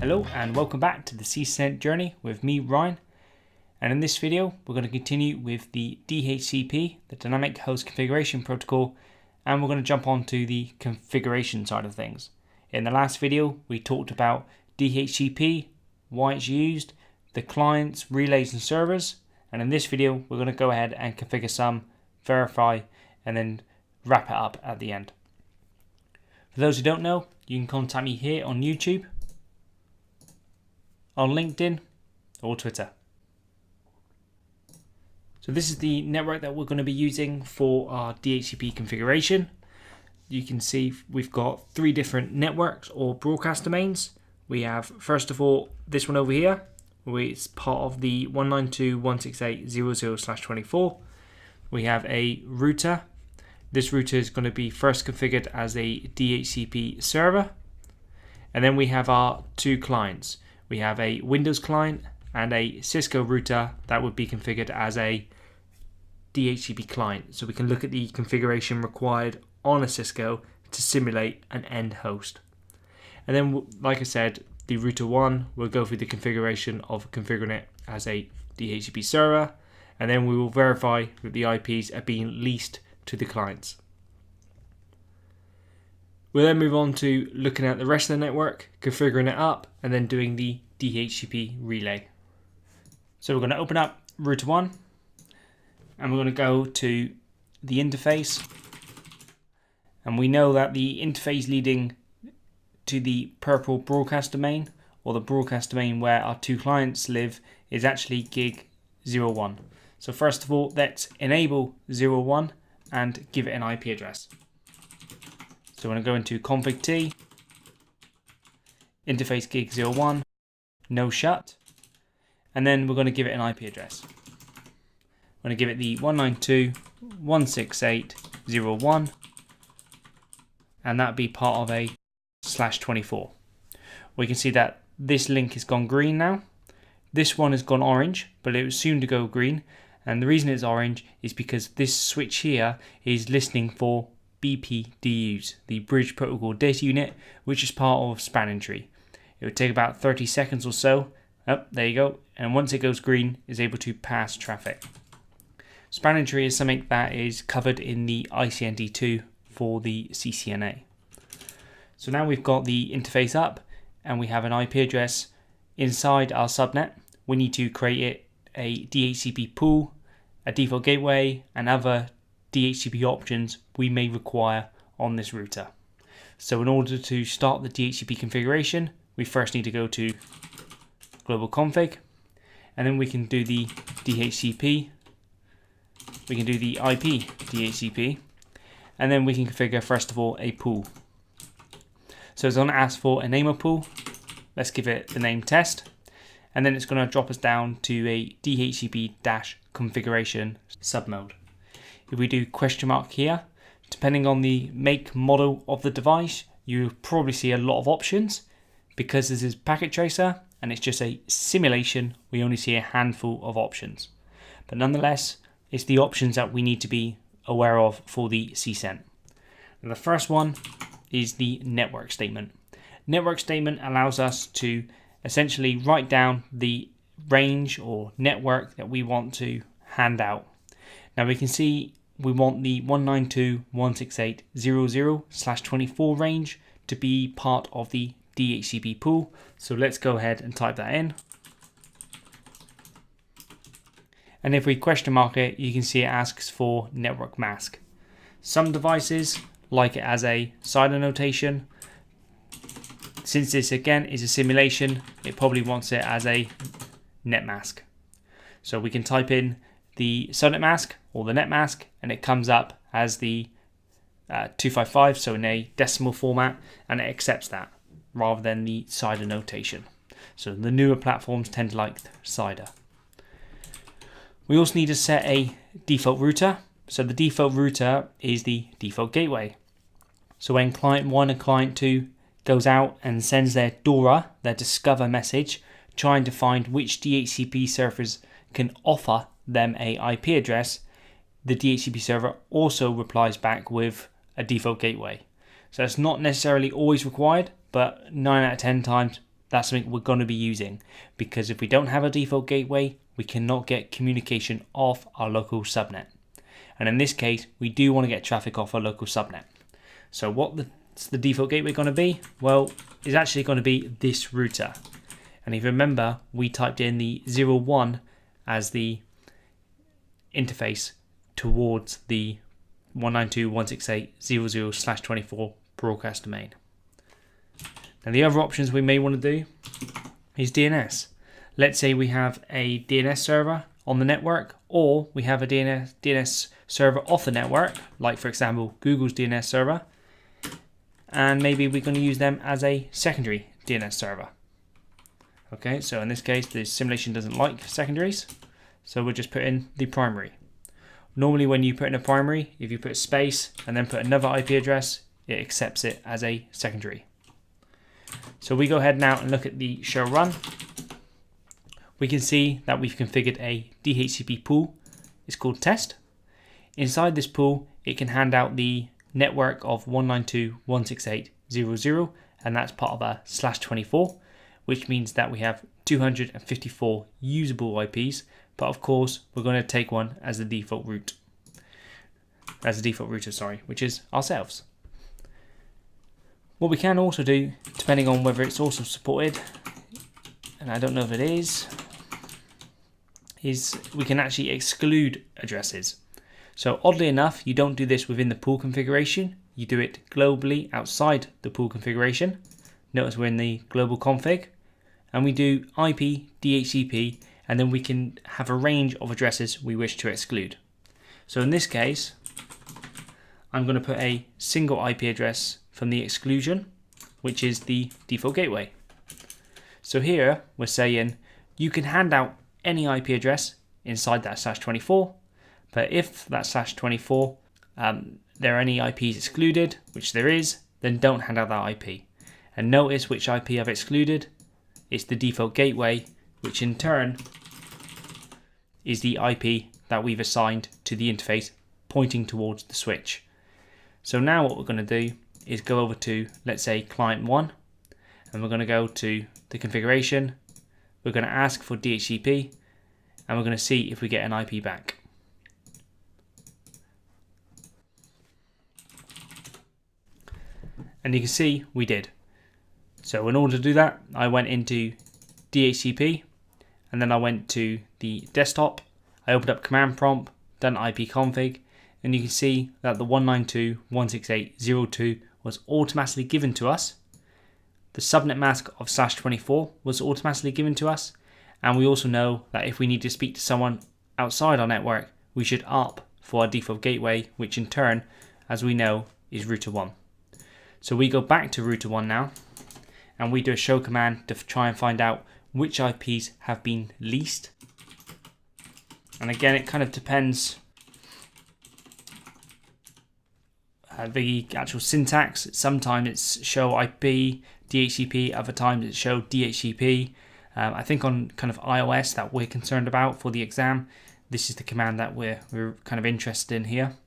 Hello and welcome back to the CCENT journey with me, Ryan. And in this video, we're going to continue with the DHCP, the Dynamic Host Configuration Protocol, and we're going to jump on to the configuration side of things. In the last video, we talked about DHCP, why it's used, the clients, relays and servers. And in this video, we're going to go ahead and configure some, verify, and then wrap it up at the end. For those who don't know, you can contact me here on YouTube, on LinkedIn, or Twitter. So this is the network that we're going to be using for our DHCP configuration. You can see we've got three different networks or broadcast domains. We have, first of all, this one over here, which is part of the 192.168.00/24. We have a router. This router is going to be first configured as a DHCP server. And then we have our two clients. We have a Windows client and a Cisco router that would be configured as a DHCP client. So we can look at the configuration required on a Cisco to simulate an end host. And then, like I said, the router 1 will go through the configuration of configuring it as a DHCP server. And then we will verify that the IPs are being leased to the clients. We'll then move on to looking at the rest of the network, configuring it up, and then doing the DHCP relay. So we're going to open up router 1, and we're going to go to the interface. And we know that the interface leading to the purple broadcast domain, or the broadcast domain where our two clients live, is actually gig 01. So first of all, let's enable 01 and give it an IP address. So we're going to go into config T, interface gig 01, no shut, and then we're going to give it an IP address. We're going to give it the 192.168.01, and that would be part of a /24. We can see that this link has gone green now. This one has gone orange, but it was soon to go green. And the reason it's orange is because this switch here is listening for BPDUs, the Bridge Protocol Data Unit, which is part of spanning tree. It would take about 30 seconds or so. Oh, there you go. And once it goes green, it's able to pass traffic. Spanning tree is something that is covered in the ICNT 2 for the CCNA. So now we've got the interface up and we have an IP address inside our subnet. We need to create a DHCP pool, a default gateway, and other DHCP options we may require on this router. So in order to start the DHCP configuration, we first need to go to global config, and then we can do the DHCP, we can do the IP DHCP, and then we can configure first of all a pool. So it's going to ask for a name of pool. Let's give it the name test, and then it's going to drop us down to a DHCP-configuration submode. If we do question mark here, depending on the make model of the device, you'll probably see a lot of options. Because this is packet tracer and it's just a simulation, we only see a handful of options. But nonetheless, it's the options that we need to be aware of for the CCENT. And the first one is the network statement. Network statement allows us to essentially write down the range or network that we want to hand out. Now we can see we want the 192.168.00/24 range to be part of the DHCP pool. So let's go ahead and type that in. And if we question mark it, you can see it asks for network mask. Some devices like it as a side notation. Since this again is a simulation, it probably wants it as a net mask. So we can type in the subnet mask or the net mask, and it comes up as the 255, so in a decimal format, and it accepts that rather than the CIDR notation. So the newer platforms tend to like CIDR. We also need to set a default router. So the default router is the default gateway. So when client 1 and client 2 goes out and sends their DORA, their discover message, trying to find which DHCP servers can offer them a IP address, the DHCP server also replies back with a default gateway. So it's not necessarily always required, but 9 out of 10 times that's something we're going to be using, because if we don't have a default gateway, we cannot get communication off our local subnet. And in this case, we do want to get traffic off our local subnet. So what's the default gateway going to be? Well, it's actually going to be this router. And if you remember, we typed in the 01 as the interface towards the 192.168.0.0/24 broadcast domain. Now the other options we may want to do is DNS. Let's say we have a DNS server on the network, or we have a DNS server off the network, like for example Google's DNS server, and maybe we're going to use them as a secondary DNS server. Okay, so in this case the simulation doesn't like secondaries, so we'll just put in the primary. Normally when you put in a primary, if you put a space and then put another IP address, it accepts it as a secondary. So we go ahead now and look at the show run. We can see that we've configured a DHCP pool. It's called test. Inside this pool, it can hand out the network of 192.168.0.0, and that's part of a /24, which means that we have 254 usable IPs, but of course we're going to take one as the default route. As the default router, sorry, which is ourselves. What we can also do, depending on whether it's also supported, and I don't know if it is we can actually exclude addresses. So oddly enough, you don't do this within the pool configuration, you do it globally outside the pool configuration. Notice we're in the global config, and we do IP, DHCP, and then we can have a range of addresses we wish to exclude. So in this case, I'm going to put a single IP address from the exclusion, which is the default gateway. So here we're saying you can hand out any IP address inside that /24, but if that /24 there are any IPs excluded, which there is, then don't hand out that IP. And notice which IP I've excluded. It's the default gateway, which in turn is the IP that we've assigned to the interface pointing towards the switch. So now what we're going to do is go over to, let's say, client 1, and we're going to go to the configuration. We're going to ask for DHCP, and we're going to see if we get an IP back. And you can see we did. So in order to do that, I went into DHCP, and then I went to the desktop. I opened up command prompt, done ipconfig, and you can see that the 192.168.0.2 was automatically given to us. The subnet mask of /24 was automatically given to us, and we also know that if we need to speak to someone outside our network, we should opt for our default gateway, which in turn, as we know, is router 1. So we go back to router 1 now, and we do a show command to try and find out which IPs have been leased. And again, it kind of depends the actual syntax. Sometimes it's show IP, DHCP, other times it's show DHCP. I think on kind of iOS that we're concerned about for the exam, this is the command that we're kind of interested in here.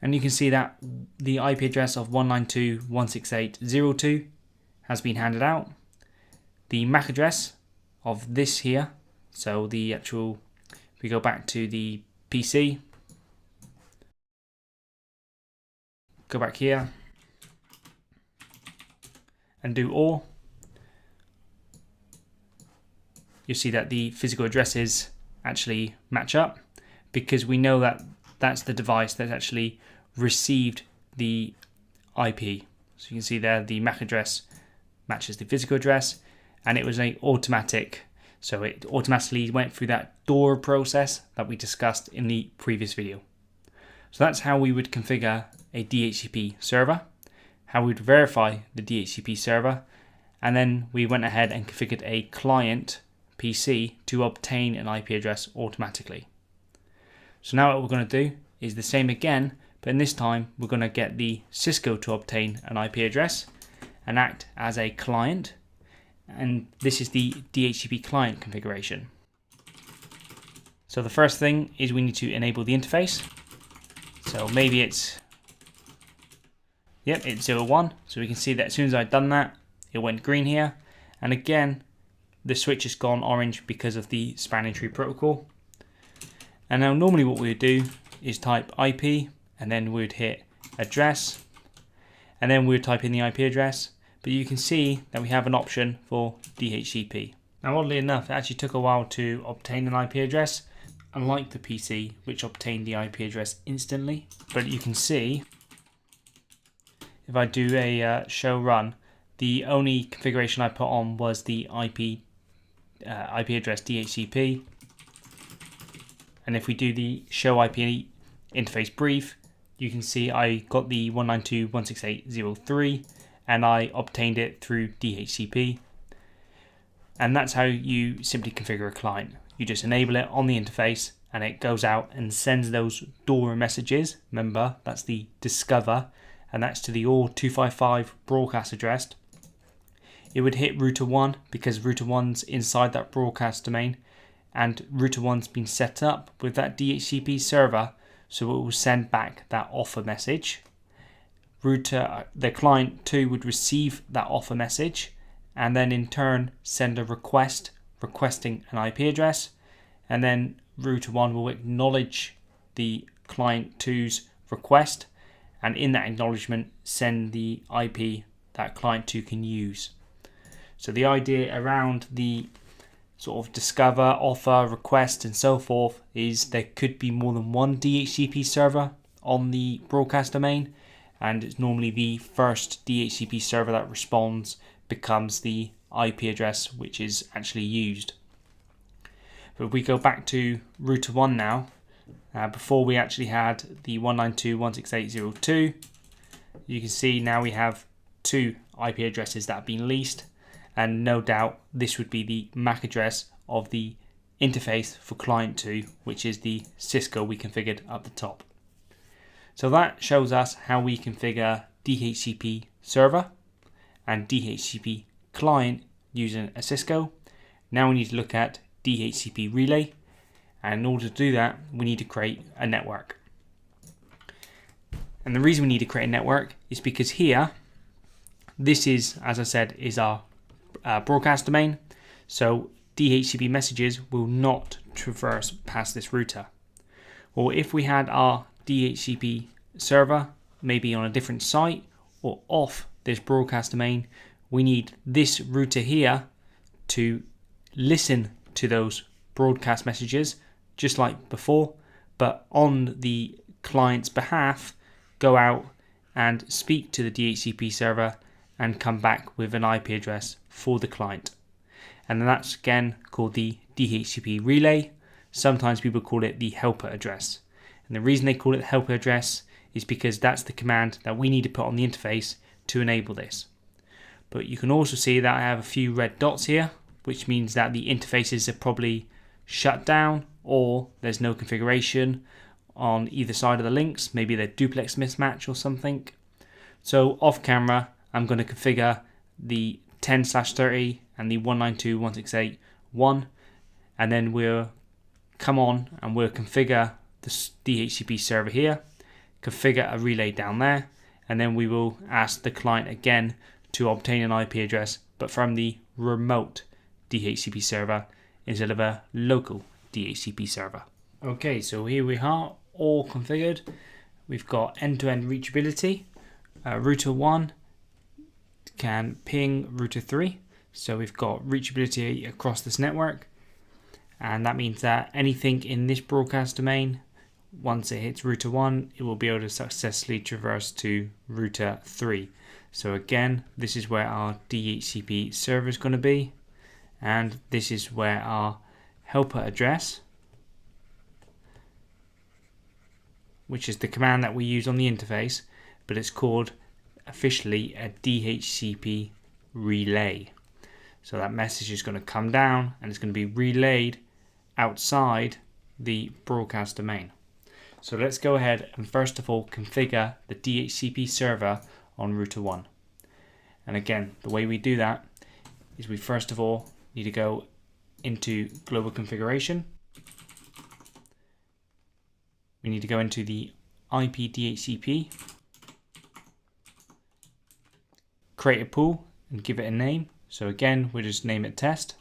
And you can see that the IP address of 192.168.0.2 has been handed out. The MAC address of this here, so the actual, if we go back to the PC, go back here and do all, you'll see that the physical addresses actually match up, because we know that that's the device that actually received the IP. So you can see there the MAC address matches the physical address, and it was an automatic, so it automatically went through that door process that we discussed in the previous video. So that's how we would configure a DHCP server, how we would verify the DHCP server, and then we went ahead and configured a client PC to obtain an IP address automatically. So now what we're going to do is the same again, but in this time we're going to get the Cisco to obtain an IP address and act as a client, and this is the DHCP client configuration. So the first thing is we need to enable the interface. So maybe it's, yep, it's 01. So we can see that as soon as I've done that, it went green here. And again, the switch has gone orange because of the span tree protocol. And now normally what we would do is type IP, and then we would hit address, and then we would type in the IP address. But you can see that we have an option for DHCP. Now oddly enough, it actually took a while to obtain an IP address, unlike the PC, which obtained the IP address instantly. But you can see, if I do a show run, the only configuration I put on was the IP address DHCP. And if we do the show IP interface brief, you can see I got the 192.168.0.3 and I obtained it through DHCP. And that's how you simply configure a client. You just enable it on the interface and it goes out and sends those DORA messages. Remember, that's the discover, and that's to the all 255 broadcast address. It would hit router 1 because router 1's inside that broadcast domain, and router 1's been set up with that DHCP server, so it will send back that offer message. The client 2 would receive that offer message and then in turn send a request requesting an IP address, and then router 1 will acknowledge the client 2's request, and in that acknowledgement send the IP that client 2 can use. So the idea around the sort of discover, offer, request and so forth is there could be more than one DHCP server on the broadcast domain, and it's normally the first DHCP server that responds becomes the IP address which is actually used. But if we go back to router 1 now, before we actually had the 192.168.0.2, you can see now we have 2 IP addresses that have been leased, and no doubt this would be the MAC address of the interface for client 2, which is the Cisco we configured up the top. So that shows us how we configure DHCP server and DHCP client using a Cisco. Now we need to look at DHCP Relay, and in order to do that we need to create a network. And the reason we need to create a network is because here, this is, as I said, is our broadcast domain, so DHCP messages will not traverse past this router. Or if we had our DHCP server maybe on a different site or off this broadcast domain, we need this router here to listen to those broadcast messages just like before, but on the client's behalf go out and speak to the DHCP server and come back with an IP address for the client. And that's again called the DHCP relay. Sometimes people call it the helper address. And the reason they call it the helper address is because that's the command that we need to put on the interface to enable this. But you can also see that I have a few red dots here, which means that the interfaces are probably shut down or there's no configuration on either side of the links. Maybe they're duplex mismatch or something. So off camera, I'm going to configure the 10/30 and the 192.168.1, and then we'll come on and we'll configure the DHCP server here, configure a relay down there, and then we will ask the client again to obtain an IP address, but from the remote DHCP server instead of a local DHCP server. Okay, so here we are, all configured. We've got end-to-end reachability. Router 1 can ping router 3, so we've got reachability across this network, and that means that anything in this broadcast domain, once it hits router 1, it will be able to successfully traverse to router 3. So again, this is where our DHCP server is going to be, and this is where our helper address, which is the command that we use on the interface, but it's called officially a DHCP relay. So that message is going to come down and it's going to be relayed outside the broadcast domain. So let's go ahead and first of all configure the DHCP server on router 1. And again, the way we do that is we first of all need to go into global configuration. We need to go into the IP DHCP, create a pool and give it a name. So again, we'll just name it test,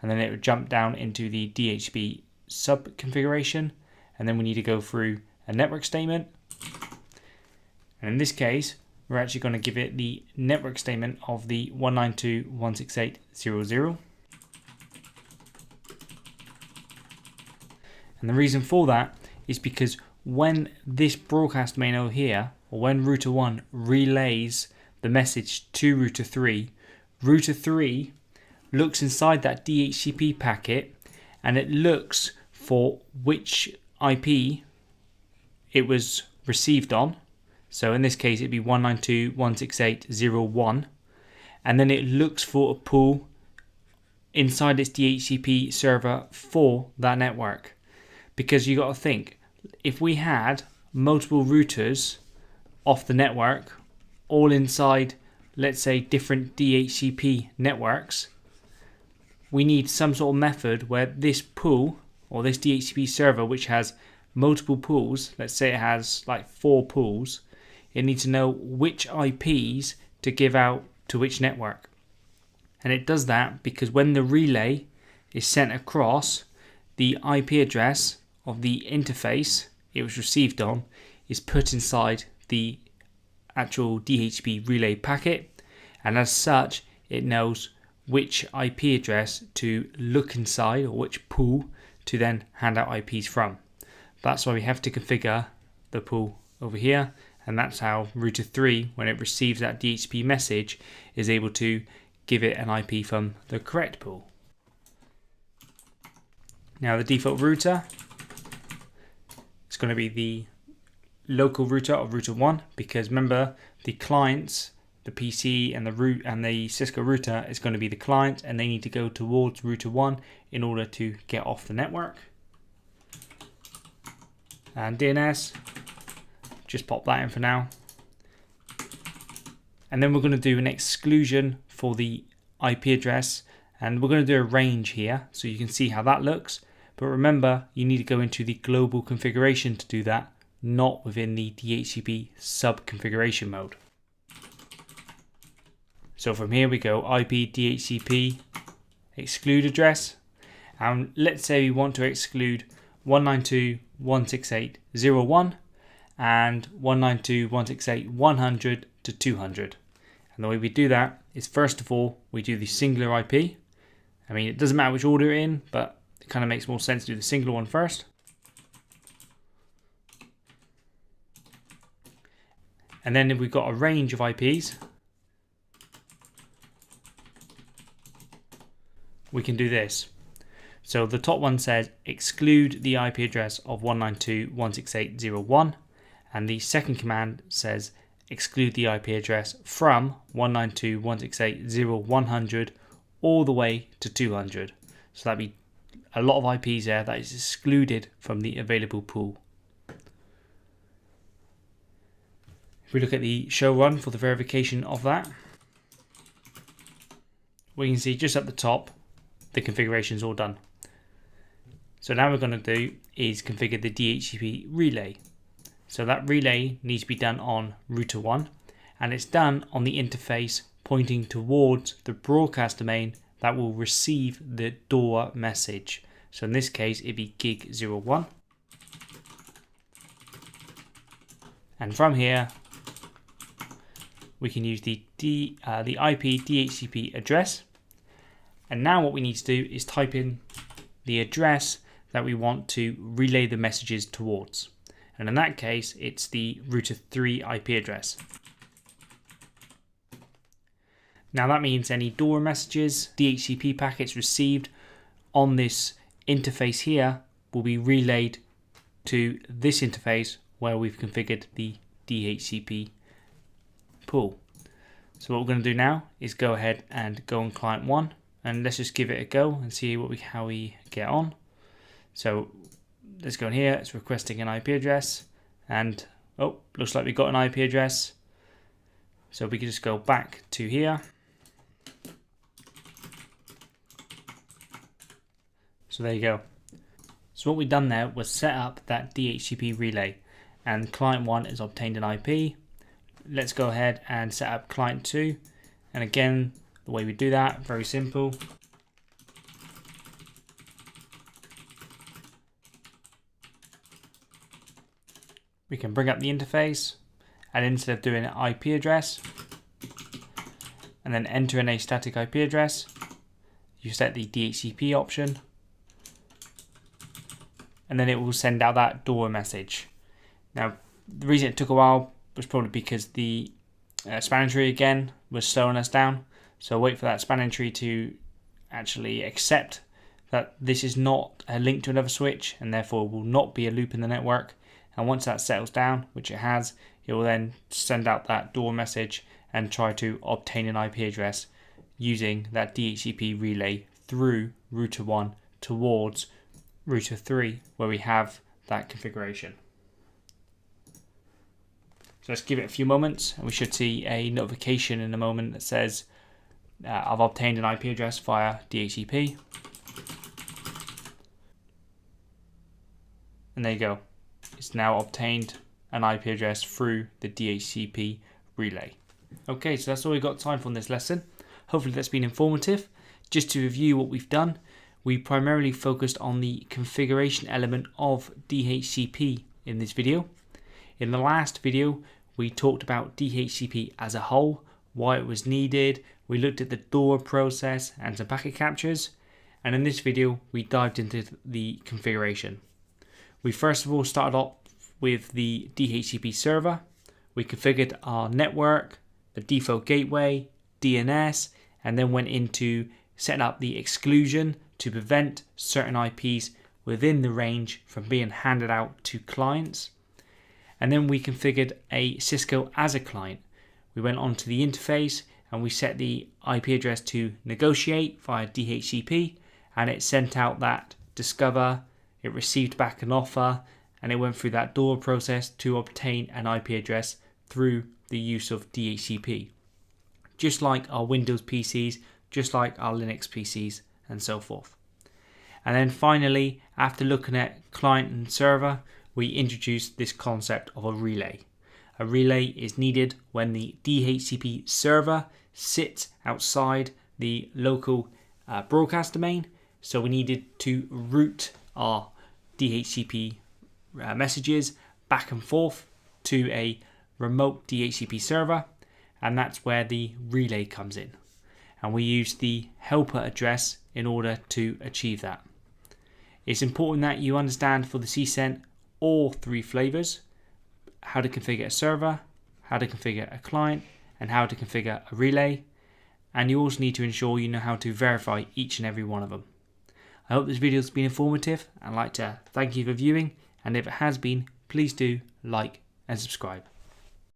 and then it would jump down into the DHCP sub configuration, and then we need to go through a network statement. And in this case, we're actually going to give it the network statement of the 192.168.0.0. And the reason for that is because when this broadcast domain over here, or when router 1 relays the message to router 3 looks inside that DHCP packet and it looks for which IP it was received on. So in this case it'd be 192.168.0.1, and then it looks for a pool inside its DHCP server for that network. Because you got to think, if we had multiple routers off the network, all inside, let's say, different DHCP networks, we need some sort of method where this pool, or this DHCP server, which has multiple pools, let's say it has like 4 pools, it needs to know which IPs to give out to which network. And it does that because when the relay is sent across, the IP address of the interface it was received on is put inside the actual DHCP relay packet, and as such it knows which IP address to look inside, or which pool to then hand out IPs from. That's why we have to configure the pool over here, and that's how router 3, when it receives that DHCP message, is able to give it an IP from the correct pool. Now the default router, it's going to be the local router of router 1, because remember, the clients, the PC and the root and the Cisco router is going to be the client, and they need to go towards router 1 in order to get off the network. And DNS, just pop that in for now. And then we're going to do an exclusion for the IP address, and we're going to do a range here so you can see how that looks. But remember, you need to go into the global configuration to do that, not within the DHCP sub configuration mode. So from here we go IP DHCP exclude address, and let's say we want to exclude 192.168.0.1 and 192.168.100 to 200. And the way we do that is, first of all, we do the singular IP. I mean, it doesn't matter which order you're in, but it kind of makes more sense to do the singular one first. And then if we've got a range of IPs, we can do this. So the top one says exclude the IP address of 192.168.0.1, and the second command says exclude the IP address from 192.168.0.100 all the way to 200. So that'd be a lot of IPs there that is excluded from the available pool. If we look at the show run for the verification of that, we can see just at the top the configuration is all done. So now we're going to do is configure the DHCP relay. So that relay needs to be done on router 1, and it's done on the interface pointing towards the broadcast domain that will receive the door message. So in this case it'd be gig 01. And from here we can use the IP DHCP address. And now what we need to do is type in the address that we want to relay the messages towards. And in that case, it's the router 3 IP address. Now that means any door messages, DHCP packets received on this interface here will be relayed to this interface where we've configured the DHCP pool. So what we're going to do now is go ahead and go on client 1, and let's just give it a go and see how we get on. So let's go in here, it's requesting an IP address, and oh, looks like we got an IP address. So we can just go back to here. So there you go. So what we've done there was set up that DHCP relay, and client 1 has obtained an IP. Let's go ahead and set up client 2, and again the way we do that, very simple. We can bring up the interface, and instead of doing an IP address and then entering a static IP address, you set the DHCP option, and then it will send out that door message. Now, the reason it took a while was probably because the spanning tree again was slowing us down. So wait for that spanning tree to actually accept that this is not a link to another switch, and therefore will not be a loop in the network. And once that settles down, which it has, it will then send out that door message and try to obtain an IP address using that DHCP relay through router 1 towards router 3, where we have that configuration. So let's give it a few moments, and we should see a notification in a moment that says I've obtained an IP address via DHCP. And there you go. It's now obtained an IP address through the DHCP relay. Okay, so that's all we've got time for in this lesson. Hopefully that's been informative. Just to review what we've done, we primarily focused on the configuration element of DHCP in this video. In the last video, we talked about DHCP as a whole, why it was needed. We looked at the door process and some packet captures. And in this video, we dived into the configuration. We first of all started off with the DHCP server. We configured our network, the default gateway, DNS, and then went into setting up the exclusion to prevent certain IPs within the range from being handed out to clients. And then we configured a Cisco as a client. We went onto the interface and we set the IP address to negotiate via DHCP, and it sent out that discover. It received back an offer, and it went through that door process to obtain an IP address through the use of DHCP. Just like our Windows PCs, just like our Linux PCs, and so forth. And then finally, after looking at client and server, we introduced this concept of a relay. A relay is needed when the DHCP server sits outside the local broadcast domain. So we needed to route our DHCP messages back and forth to a remote DHCP server, and that's where the relay comes in. And we use the helper address in order to achieve that. It's important that you understand for the CCENT all three flavors: how to configure a server, how to configure a client, and how to configure a relay. And you also need to ensure you know how to verify each and every one of them. I hope this video has been informative. I'd like to thank you for viewing, and if it has been, please do like and subscribe.